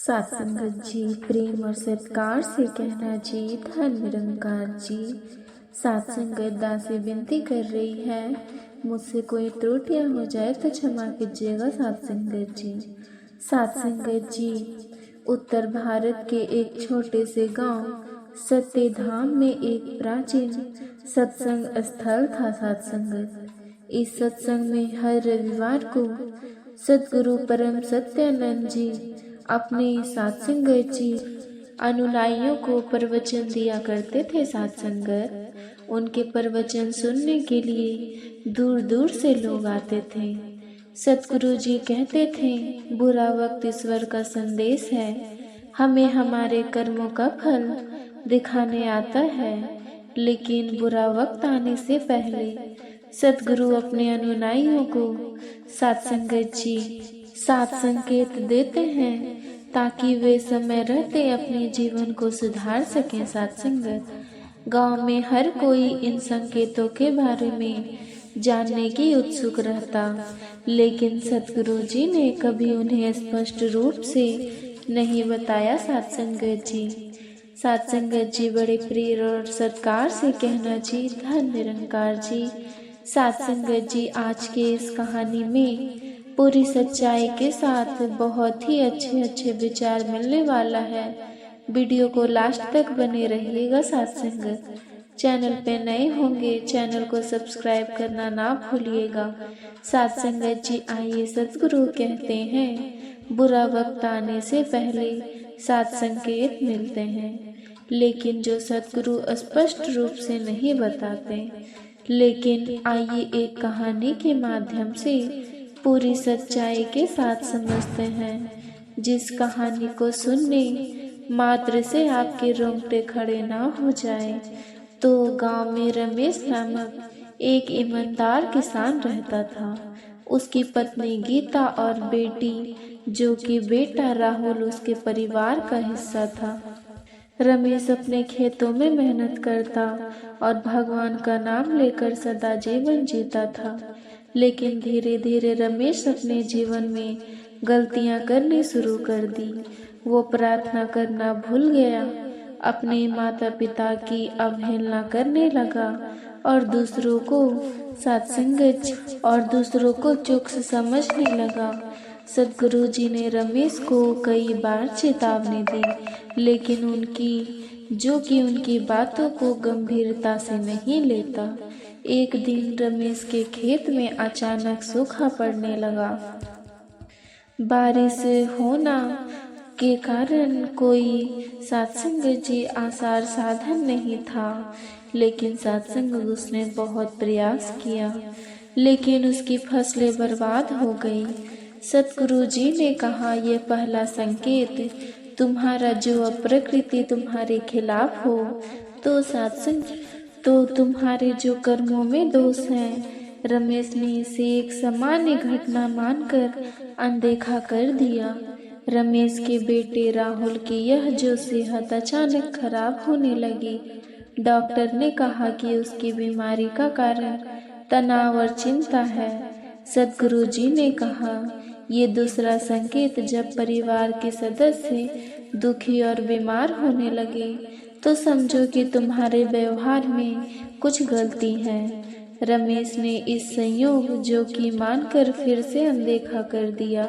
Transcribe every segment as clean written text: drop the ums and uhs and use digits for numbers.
सत्संगत जी प्रेम और सत्कार से कहना जी धन निरंकार जी। सत्संगत दास से विनती कर रही है, मुझसे कोई त्रुटियां हो जाए तो क्षमा कीजिएगा सत्संगत जी। सत्संगत जी, उत्तर भारत के एक छोटे से गांव सत्यधाम में एक प्राचीन सत्संग स्थल था सत्संगत। इस सत्संग में हर रविवार को सद्गुरु परम सत्यानंद जी अपने सत्संगत जी अनुयायियों को प्रवचन दिया करते थे सत्संगत। उनके प्रवचन सुनने के लिए दूर दूर से लोग आते थे। सतगुरु जी कहते थे, बुरा वक्त ईश्वर का संदेश है, हमें हमारे कर्मों का फल दिखाने आता है, लेकिन बुरा वक्त आने से पहले सतगुरु अपने अनुयायियों को सत्संगत जी सात संकेत देते हैं ताकि वे समय रहते अपने जीवन को सुधार सकें सत्संगत। गांव में हर कोई इन संकेतों के बारे में जानने की उत्सुक रहता, लेकिन सतगुरु जी ने कभी उन्हें स्पष्ट रूप से नहीं बताया सत्संगत जी। सत्संगत जी बड़े प्रिय और सत्कार से कहना जी धन निरंकार जी। सत्संगत जी, आज के इस कहानी में पूरी सच्चाई के साथ बहुत ही अच्छे विचार मिलने वाला है। वीडियो को लास्ट तक बने रहिएगा सत्संगत। चैनल पे नए होंगे चैनल को सब्सक्राइब करना ना भूलिएगा सत्संगत जी। आइए, सतगुरु कहते हैं, बुरा वक्त आने से पहले सात संकेत मिलते हैं, लेकिन जो सतगुरु स्पष्ट रूप से नहीं बताते। लेकिन आइए एक कहानी के माध्यम से पूरी सच्चाई के साथ समझते हैं, जिस कहानी को सुनने मात्र से आपके रोंगटे खड़े ना हो जाए। तो गांव में रमेश नामक एक ईमानदार किसान रहता था। उसकी पत्नी गीता और बेटी जो कि बेटा राहुल उसके परिवार का हिस्सा था। रमेश अपने खेतों में मेहनत करता और भगवान का नाम लेकर सदा जीवन जीता था। लेकिन धीरे धीरे रमेश अपने जीवन में गलतियां करनी शुरू कर दी। वो प्रार्थना करना भूल गया, अपने माता पिता की अवहेलना करने लगा और दूसरों को तुच्छ समझने लगा। सतगुरु जी ने रमेश को कई बार चेतावनी दी, लेकिन उनकी बातों को गंभीरता से नहीं लेता। एक दिन रमेश के खेत में अचानक सूखा पड़ने लगा। बारिश होना के कारण कोई सत्संगत जी आसार साधन नहीं था, लेकिन सत्संगत उसने बहुत प्रयास किया, लेकिन उसकी फसलें बर्बाद हो गई। सतगुरु जी ने कहा, यह पहला संकेत तुम्हारा जो प्रकृति तुम्हारे खिलाफ हो, तो तुम्हारे जो कर्मों में दोष है। रमेश ने इसे एक सामान्य घटना मानकर अनदेखा कर दिया। रमेश के बेटे राहुल की यह जो सेहत अचानक खराब होने लगी, डॉक्टर ने कहा कि उसकी बीमारी का कारण तनाव और चिंता है। सतगुरु जी ने कहा, ये दूसरा संकेत जब परिवार के सदस्य दुखी और बीमार होने लगे तो समझो कि तुम्हारे व्यवहार में कुछ गलती है। रमेश ने इस संयोग जो कि मानकर फिर से अनदेखा कर दिया।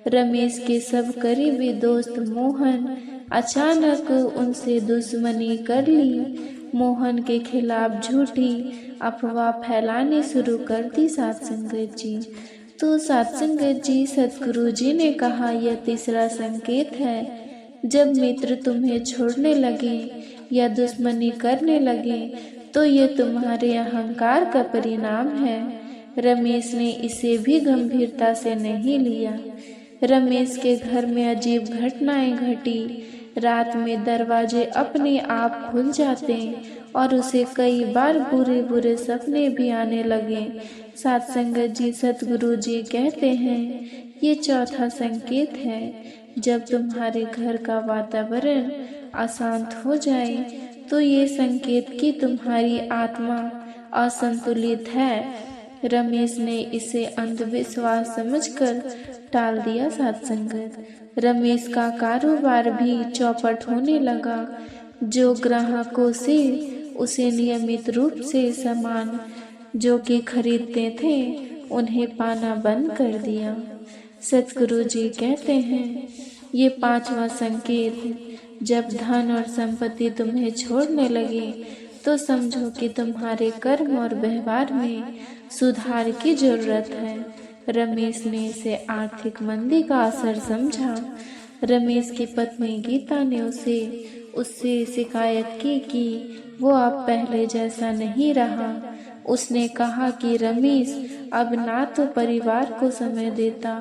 रमेश के सब करीबी दोस्त मोहन अचानक उनसे दुश्मनी कर ली। मोहन के खिलाफ झूठी अफवाह फैलानी शुरू कर दी सत्संगत जी। तो सत्संगत जी, सतगुरु जी ने कहा, यह तीसरा संकेत है। जब मित्र तुम्हें छोड़ने लगे या दुश्मनी करने लगे तो ये तुम्हारे अहंकार का परिणाम है। रमेश ने इसे भी गंभीरता से नहीं लिया। रमेश के घर में अजीब घटनाएं घटी। रात में दरवाजे अपने आप खुल जाते और उसे कई बार बुरे सपने भी आने लगे। सत्संगत जी, सतगुरु जी कहते हैं, ये चौथा संकेत है। जब तुम्हारे घर का वातावरण अशांत हो जाए तो ये संकेत कि तुम्हारी आत्मा असंतुलित है। रमेश ने इसे अंधविश्वास समझकर टाल दिया सत्संगत। रमेश का कारोबार भी चौपट होने लगा। जो ग्राहकों से उसे नियमित रूप से सामान जो कि खरीदते थे उन्हें पाना बंद कर दिया। सतगुरु जी कहते हैं, ये 5वां संकेत, जब धन और संपत्ति तुम्हें छोड़ने लगे तो समझो कि तुम्हारे कर्म और व्यवहार में सुधार की जरूरत है। रमेश ने इसे आर्थिक मंदी का असर समझा। रमेश की पत्नी गीता ने उससे शिकायत की कि वो अब पहले जैसा नहीं रहा। उसने कहा कि रमेश अब ना तो परिवार को समय देता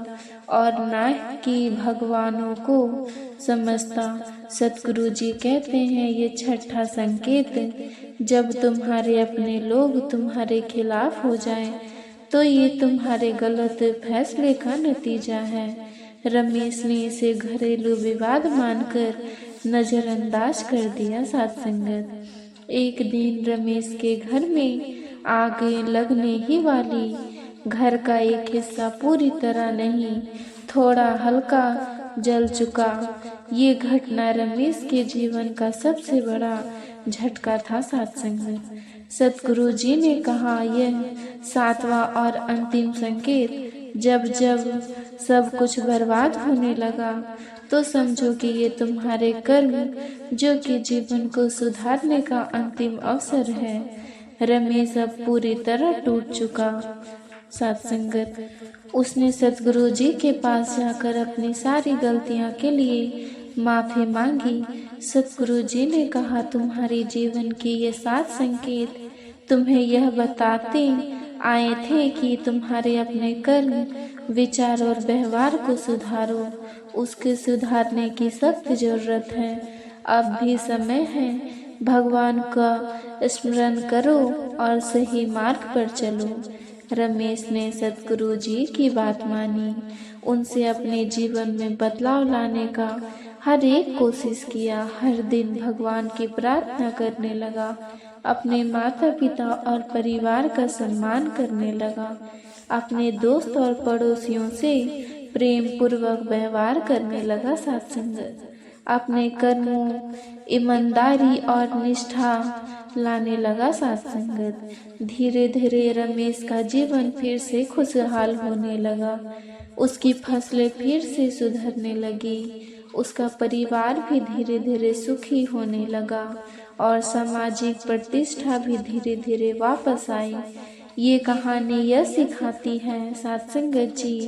और ना कि भगवानों को समझता। सतगुरु जी कहते हैं, ये 6ठा संकेत, जब तुम्हारे अपने लोग तुम्हारे खिलाफ हो जाएं, तो ये तुम्हारे गलत फैसले का नतीजा है। रमेश ने इसे घरेलू विवाद मानकर नजरअंदाज कर दिया सत्संगत। एक दिन रमेश के घर में आग लगने ही वाली। घर का एक हिस्सा पूरी तरह नहीं, थोड़ा हल्का जल चुका। ये घटना रमेश के जीवन का सबसे बड़ा झटका था सत्संगत। सतगुरु जी ने कहा, यह 7वां और अंतिम संकेत, जब जब सब कुछ बर्बाद होने लगा तो समझो कि ये तुम्हारे कर्म जो कि जीवन को सुधारने का अंतिम अवसर है। रमेश अब पूरी तरह टूट चुका। सत्संगत, उसने सतगुरु जी के पास जाकर अपनी सारी गलतियों के लिए माफी मांगी। सतगुरु जी ने कहा, तुम्हारे जीवन के ये 7 संकेत तुम्हें यह बताते आए थे कि तुम्हारे अपने कर्म, विचार और व्यवहार को सुधारो। उसके सुधारने की सख्त जरूरत है। अब भी समय है। भगवान का स्मरण करो और सही मार्ग पर चलो। रमेश ने सतगुरु जी की बात मानी। उनसे अपने जीवन में बदलाव लाने का हर एक कोशिश किया। हर दिन भगवान की प्रार्थना करने लगा। अपने माता पिता और परिवार का सम्मान करने लगा। अपने दोस्त और पड़ोसियों से प्रेम पूर्वक व्यवहार करने लगा। सत्संगत, अपने कर्मों, ईमानदारी और निष्ठा लाने लगा। सत्संगत, धीरे धीरे रमेश का जीवन फिर से खुशहाल होने लगा। उसकी फसलें फिर से सुधरने लगी। उसका परिवार भी धीरे धीरे सुखी होने लगा और सामाजिक प्रतिष्ठा भी धीरे धीरे वापस आई। ये कहानी यह सिखाती है सत्संगत जी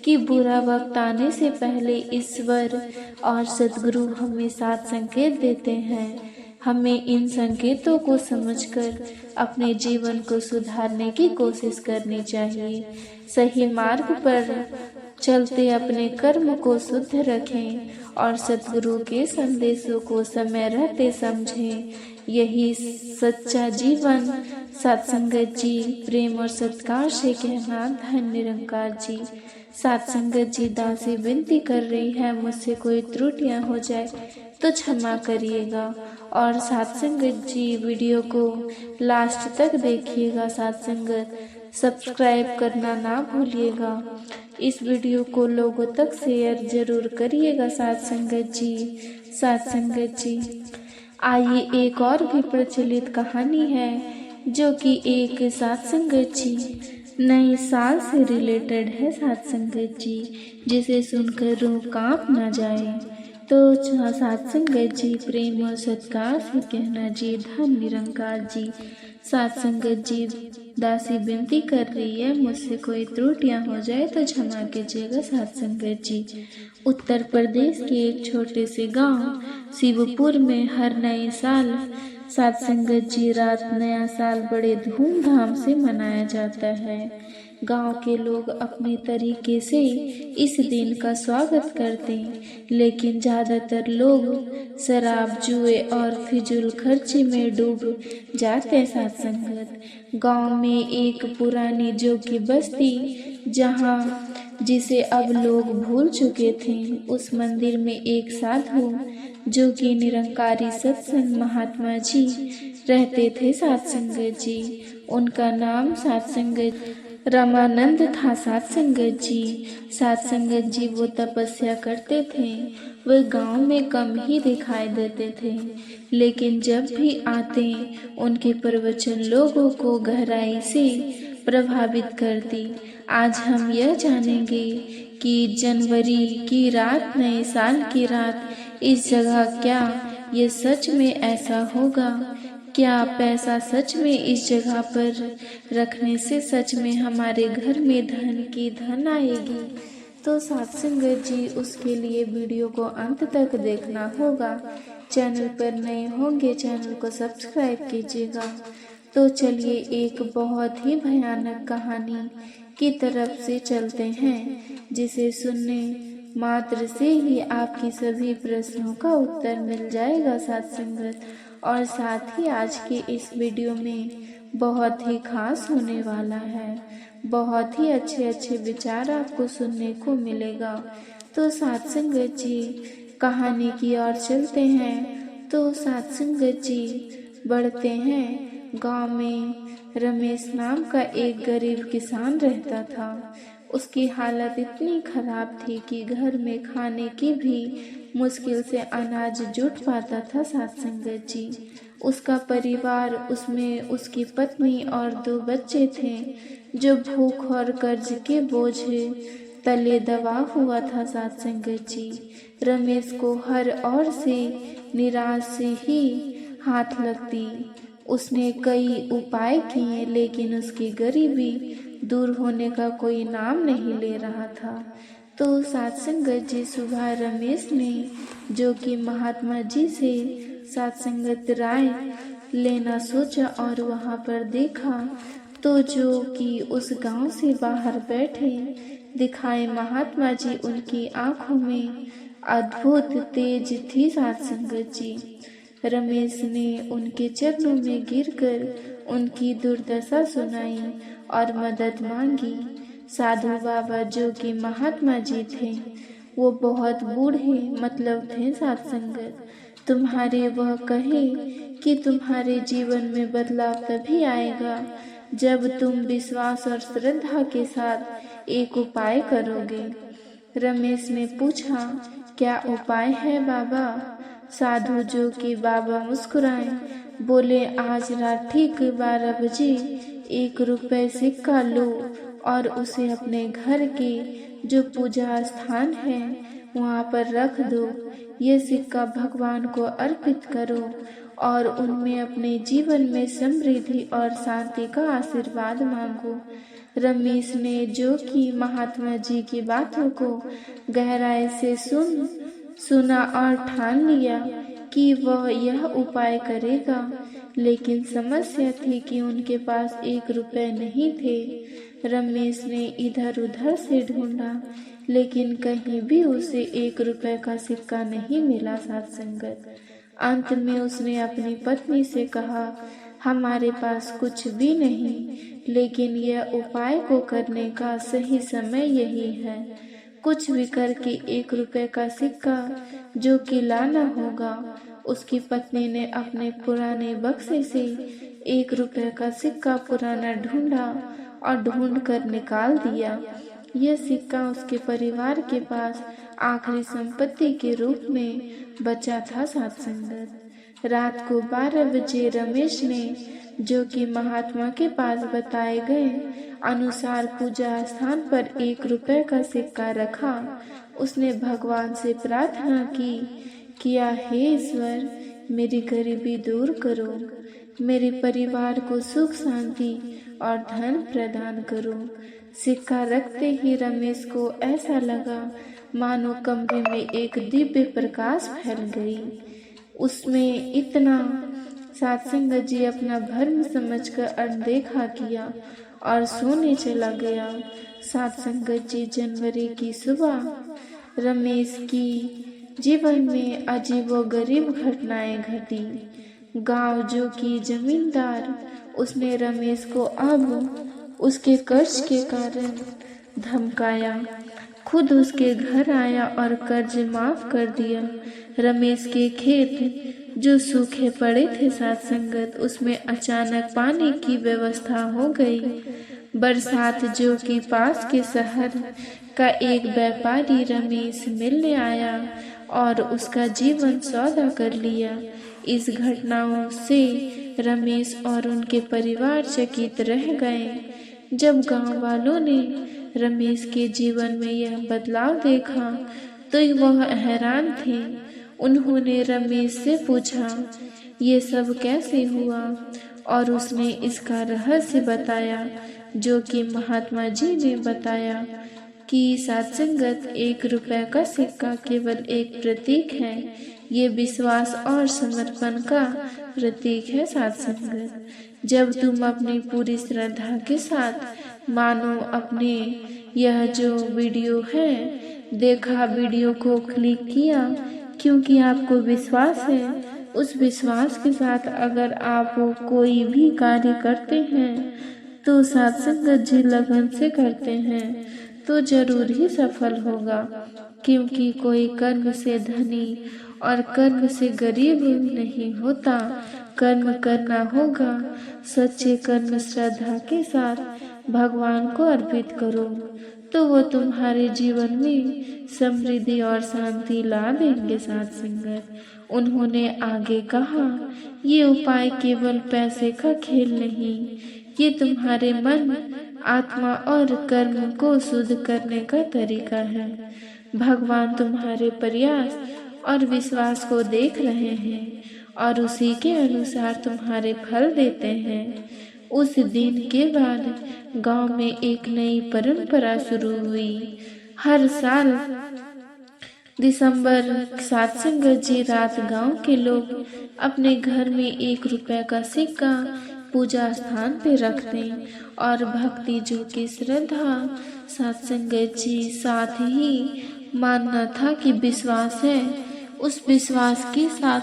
कि बुरा वक्त आने से पहले ईश्वर और सतगुरु हमें 7 संकेत देते हैं। हमें इन संकेतों को समझकर अपने जीवन को सुधारने की कोशिश करनी चाहिए। सही मार्ग पर चलते अपने कर्म को शुद्ध रखें और सतगुरु के संदेशों को समय रहते समझें। यही सच्चा जीवन। सत्संगत जी, प्रेम और सत्कार से कहना, धन निरंकार जी। सत्संगत जी दासी विनती कर रही है, मुझसे कोई त्रुटियां हो जाए तो क्षमा करिएगा। और सत्संगत जी वीडियो को लास्ट तक देखिएगा। सत्संगत, सब्सक्राइब करना ना भूलिएगा। इस वीडियो को लोगों तक शेयर जरूर करिएगा। सत्संगत सत्संगत जी, आइए एक और भी प्रचलित कहानी है जो कि एक सत्संगत जी नए साल से रिलेटेड है। सत्संगत जी, जिसे सुनकर रूह कांप ना जाए। तो सत्संगत जी, प्रेम और सत्कार से कहना जी, धन निरंकार जी। सत्संगत जी दासी विनती कर रही है, मुझसे कोई त्रुटियां हो जाए तो क्षमा कीजिएगा। सत्संगत जी, उत्तर प्रदेश के एक छोटे से गांव शिवपुर में हर नए साल सत्संगत जी रात नया साल बड़े धूमधाम से मनाया जाता है। गांव के लोग अपने तरीके से इस दिन का स्वागत करते हैं, लेकिन ज़्यादातर लोग शराब, जुए और फिजूल खर्ची में डूब जाते। सत्संगत, गांव में एक पुरानी जोगी बस्ती जिसे अब लोग भूल चुके थे, उस मंदिर में एक साधु जो कि निरंकारी सत्संग महात्मा जी रहते थे। सत्संगत जी, उनका नाम सत्संगत रामानंद था सात संगत जी। सात संगत जी वो तपस्या करते थे। वे गांव में कम ही दिखाई देते थे, लेकिन जब भी आते उनके प्रवचन लोगों को गहराई से प्रभावित करती। आज हम यह जानेंगे कि जनवरी की रात, नए साल की रात इस जगह क्या ये सच में ऐसा होगा? क्या पैसा सच में इस जगह पर रखने से सच में हमारे घर में धन की धन आएगी? तो सात संगत जी, उसके लिए वीडियो को अंत तक देखना होगा। चैनल पर नए होंगे चैनल को सब्सक्राइब कीजिएगा। तो चलिए एक बहुत ही भयानक कहानी की तरफ से चलते हैं, जिसे सुनने मात्र से ही आपकी सभी प्रश्नों का उत्तर मिल जाएगा सात संगत। और साथ ही आज के इस वीडियो में बहुत ही खास होने वाला है। बहुत ही अच्छे अच्छे विचार आपको सुनने को मिलेगा। तो सात संगत जी, कहानी की ओर चलते हैं। तो सात संगत जी, बढ़ते हैं। गांव में रमेश नाम का एक गरीब किसान रहता था। उसकी हालत इतनी खराब थी कि घर में खाने की भी मुश्किल से अनाज जुट पाता था सात संगत जी। उसका परिवार, उसमें उसकी पत्नी और 2 बच्चे थे, जो भूख और कर्ज के बोझ तले दबा हुआ था सात संगत जी। रमेश को हर ओर से निराश से ही हाथ लगती। उसने कई उपाय किए, लेकिन उसकी गरीबी दूर होने का कोई नाम नहीं ले रहा था। तो सात संगत जी, सुबह रमेश ने, जो कि महात्मा जी से सात संगत राय लेना सोचा और वहां पर देखा, तो जो कि उस गांव से बाहर बैठे दिखाए महात्मा जी, उनकी आंखों में अद्भुत तेज थी सात संगत जी। रमेश ने उनके चरणों में गिरकर उनकी दुर्दशा सुनाई और मदद मांगी। साधु बाबा, जो कि महात्मा जी थे, वो बहुत बूढ़े मतलब थे सात संगत। तुम्हारे वह कहे कि तुम्हारे जीवन में बदलाव तभी आएगा जब तुम विश्वास और श्रद्धा के साथ एक उपाय करोगे। रमेश ने पूछा, क्या उपाय है बाबा? साधु, जो कि बाबा मुस्कुराए, बोले, आज रात ठीक 12 बजे 1 रुपए सिक्का लो और उसे अपने घर के जो पूजा स्थान है वहाँ पर रख दो। ये सिक्का भगवान को अर्पित करो और उनमें अपने जीवन में समृद्धि और शांति का आशीर्वाद मांगो। रमेश ने, जो कि महात्मा जी की बातों को गहराई से सुना और ठान लिया कि वह यह उपाय करेगा, लेकिन समस्या थी कि उनके पास 1 रुपए नहीं थे। रमेश ने इधर उधर से ढूंढा, लेकिन कहीं भी उसे 1 रुपए का सिक्का नहीं मिला सात संगत। अंत में उसने अपनी पत्नी से कहा, हमारे पास कुछ भी नहीं, लेकिन यह उपाय को करने का सही समय यही है। कुछ भी करके 1 रुपए का सिक्का जो कि लाना होगा। उसकी पत्नी ने अपने पुराने बक्से से 1 रुपए का सिक्का पुराना ढूंढा और ढूंढ कर निकाल दिया। यह सिक्का उसके परिवार के पास आखिरी संपत्ति के रूप में बचा था सात संगत। रात को 12 बजे रमेश ने, जो कि महात्मा के पास बताए गए अनुसार पूजा स्थान पर 1 रुपए का सिक्का रखा। उसने भगवान से प्रार्थना किया, हे ईश्वर, मेरी गरीबी दूर करो, मेरे परिवार को सुख शांति और धन प्रदान करो। सिक्का रखते ही रमेश को ऐसा लगा मानो कमरे में एक दिव्य प्रकाश फैल गई। उसमें इतना सात संगत जी अपना भ्रम समझकर अनदेखा किया और सोने चला गया। सात संगत जी, जनवरी की सुबह रमेश की जीवन में अजीबोगरीब घटनाएं घटी। गांव, जो कि जमींदार, उसने रमेश को अब उसके कर्ज के कारण धमकाया। खुद उसके घर आया और कर्ज माफ कर दिया। रमेश के खेत जो सूखे पड़े थे सात संगत, उसमें अचानक पानी की व्यवस्था हो गई। बरसात जो कि पास के शहर का एक व्यापारी रमेश मिलने आया और उसका जीवन सौदा कर लिया। इस घटनाओं से रमेश और उनके परिवार चकित रह गए। जब गांव वालों ने रमेश के जीवन में यह बदलाव देखा तो वह हैरान थे। उन्होंने रमेश से पूछा, ये सब कैसे हुआ? और उसने इसका रहस्य बताया, जो कि महात्मा जी ने बताया कि सत्संगत 1 रुपए का सिक्का केवल एक प्रतीक है। ये विश्वास और समर्पण का प्रतीक है। सत्संगत जब तुम अपनी पूरी श्रद्धा के साथ मानो अपने यह जो वीडियो है देखा, वीडियो को क्लिक किया क्योंकि आपको विश्वास है। उस विश्वास के साथ अगर आप कोई भी कार्य करते हैं तो सत्संगत जी लगन से करते हैं तो जरूर ही सफल होगा, क्योंकि कोई कर्म से धनी और कर्म से गरीब नहीं होता। कर्म करना होगा, सच्चे कर्म श्रद्धा के साथ भगवान को अर्पित करो तो वो तुम्हारे जीवन में समृद्धि और शांति ला देंगे। सत्संगत उन्होंने आगे कहा, ये उपाय केवल पैसे का खेल नहीं, ये तुम्हारे मन, आत्मा और कर्म को शुद्ध करने का तरीका है। भगवान तुम्हारे प्रयास और विश्वास को देख रहे हैं और उसी के अनुसार तुम्हारे फल देते हैं। उस दिन के बाद गांव में एक नई परंपरा शुरू हुई। हर साल दिसंबर सत्संगत जी रात गांव के लोग अपने घर में 1 रुपए का सिक्का पूजा स्थान पे रखते और भक्ति जो की श्रद्धा सत्संगत जी साथ ही मानना था कि विश्वास है, उस विश्वास के साथ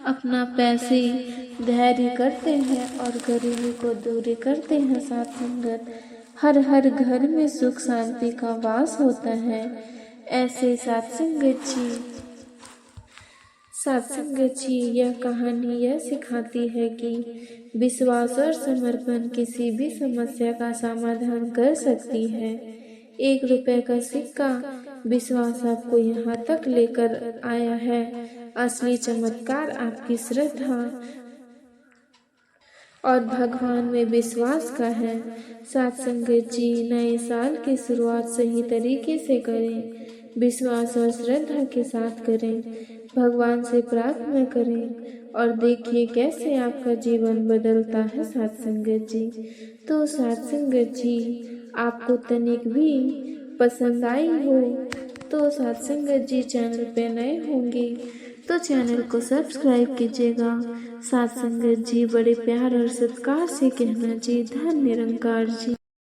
अपना पैसे धैर्य करते हैं और गरीबी को दूर करते हैं। सत्संगत हर घर में सुख शांति का वास होता है। ऐसे सत्संगत जी यह कहानी यह सिखाती है कि विश्वास और समर्पण किसी भी समस्या का समाधान कर सकती है। 1 रुपए का सिक्का विश्वास आपको यहाँ तक लेकर आया है। असली चमत्कार आपकी श्रद्धा और भगवान में विश्वास का है। सत्संगत जी नए साल की शुरुआत सही तरीके से करें, विश्वास और श्रद्धा के साथ करें, भगवान से प्रार्थना करें और देखिए कैसे आपका जीवन बदलता है। सत्संगत जी तो सत्संगत जी आपको तनिक भी पसंद आई हो तो सत्संगत जी चैनल पे नए होंगे तो चैनल को सब्सक्राइब कीजिएगा। सत्संगत जी बड़े प्यार और सत्कार से कहना जी, धन्य निरंकार जी।